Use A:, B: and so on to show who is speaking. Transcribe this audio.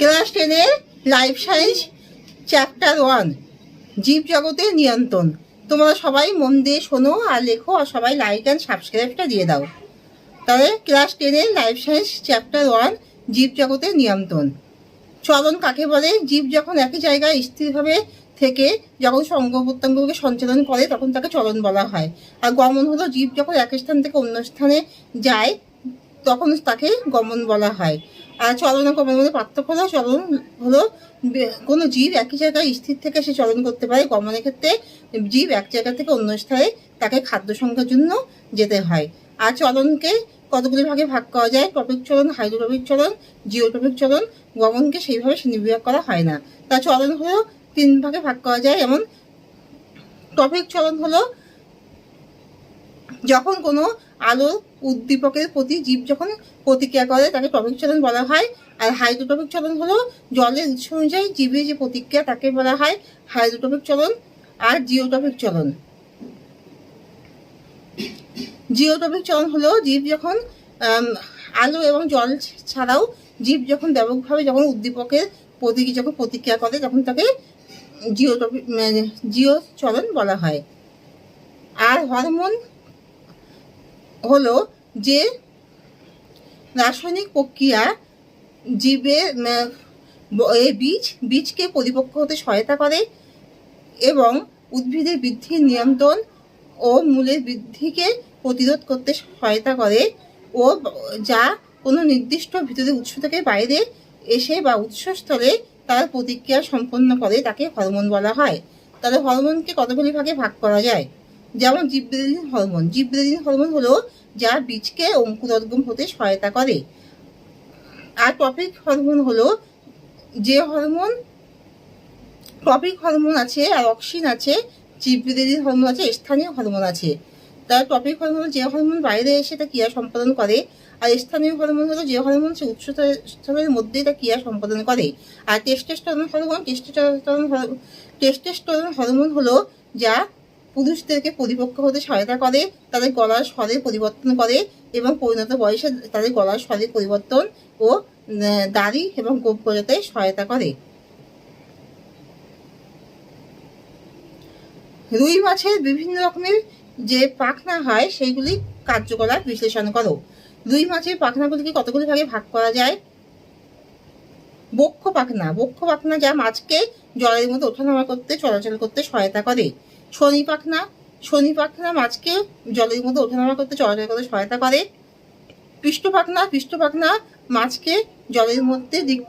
A: Class 10-এর life science chapter 1 জীবজগতের নিয়ন্ত্রণ। তোমরা সবাই মন দিয়ে শোনো আর লেখো, আর সবাই লাইক অ্যান্ড সাবস্ক্রাইবটা দিয়ে দাও। তাহলে ক্লাস 10-এর লাইফ সায়েন্স চ্যাপ্টার 1 জীবজগতের নিয়ন্ত্রণ। চলন কাকে বলে? জীব যখন একই জায়গায় স্থিরভাবে থেকে যখন অঙ্গ প্রত্যঙ্গকে সঞ্চালন করে তখন তাকে চলন বলা হয়। আর গমন হলো জীব যখন এক স্থান থেকে অন্য স্থানে যায় তখন তাকে গমন বলা হয়। আর চলন ও গমনের মধ্যে পার্থক্য হলো, চলন হলো কোনো জীব একই জায়গায় স্থির থেকে সে চলন করতে পারে। গমনের ক্ষেত্রে জীব এক জায়গা থেকে অন্য স্থানে তাকে খাদ্য সংগ্রহের জন্য যেতে হয়। আর চলনকে কতগুলি ভাগে ভাগ করা যায়: টপিক চলন, হাইড্রোটপিক চলন, জিওটপিক চলন। গমনকে সেইভাবে শ্রেণীবিভাগ করা হয় না। তা চলন হলো 3 ভাগে ভাগ করা যায়। যেমন টপিক চলন হলো যখন কোনো আলোর উদ্দীপকের প্রতি জীব যখন প্রতিক্রিয়া করে তাকে টপিক চলন বলা হয়। আর হাইড্রোটপিক চলন হলো জলের উৎস অনুযায়ী জীবের যে প্রতিক্রিয়া তাকে বলা হয় হাইড্রোটপিক চলন। আর জিওটপিক চলন, জিওটপিক চলন হলো জীব যখন আলো এবং জল ছাড়াও জীব যখন ব্যাপকভাবে যখন উদ্দীপকের প্রতি যখন প্রতিক্রিয়া করে তখন তাকে জিও চলন বলা হয়। আর হরমোন হলো যে রাসায়নিক প্রক্রিয়া জীবের বীজকে পরিপক্ক হতে সহায়তা করে এবং উদ্ভিদের বৃদ্ধির নিয়ন্ত্রণ ও মূলের বৃদ্ধিকে প্রতিরোধ করতে সহায়তা করে, ও যা কোনো নির্দিষ্ট ভিতরের উৎস থেকে বাইরে এসে বা উৎসস্থলে তার প্রতিক্রিয়া সম্পন্ন করে তাকে হরমোন বলা হয়। তাহলে হরমোনকে কতগুলি ভাগে ভাগ করা যায়? যেমন জীববিরোধী হরমোন। জীববিরোধী হরমোন হলো যা বীজকে অঙ্কুরোদ্গম হতে সহায়তা করে। আর টপিক হরমোন হলো যে হরমোন, টপিক হরমোন আছে আর অক্সিন আছে, জীববিরোধী হরমোন আছে, স্থানীয় হরমোন আছে। তার টপিক হরমোন যে হরমোন বাইরে এসে তা ক্রিয়া সম্পাদন করে, আর স্থানীয় হরমোন হলো যে হরমোন সে উৎসস্থলের মধ্যেই তা ক্রিয়া সম্পাদন করে। আর টেস্টোস্টেরন হরমোন হলো যা পুরুষদেরকে পরিপক্ক হতে সহায়তা করে, তাদের গলার স্বরের পরিবর্তন করে এবং পরিণত বয়সে তাদের গলার স্বরের পরিবর্তন ও দাড়ি এবং গোপ গজাতে সহায়তা করে। রুই মাছের বিভিন্ন রকমের যে পাখনা হয় সেইগুলি কার্যকলাপ বিশ্লেষণ করো। রুই মাছের পাখনাগুলিকে কতগুলি ভাগে ভাগ করা যায়? বক্ষ পাখনা, বক্ষ পাখনা যা মাছকে জলের মধ্যে ওঠানামা করতে চলাচল করতে সহায়তা করে। শনি পাখনা, শনি পাখনা মাছকে জলের মধ্যে ওঠানামা করতে চলাচল করতে সহায়তা করে। পৃষ্ঠ পাখনা, পৃষ্ঠ পাখনা মাছকে জলের মধ্যে দিক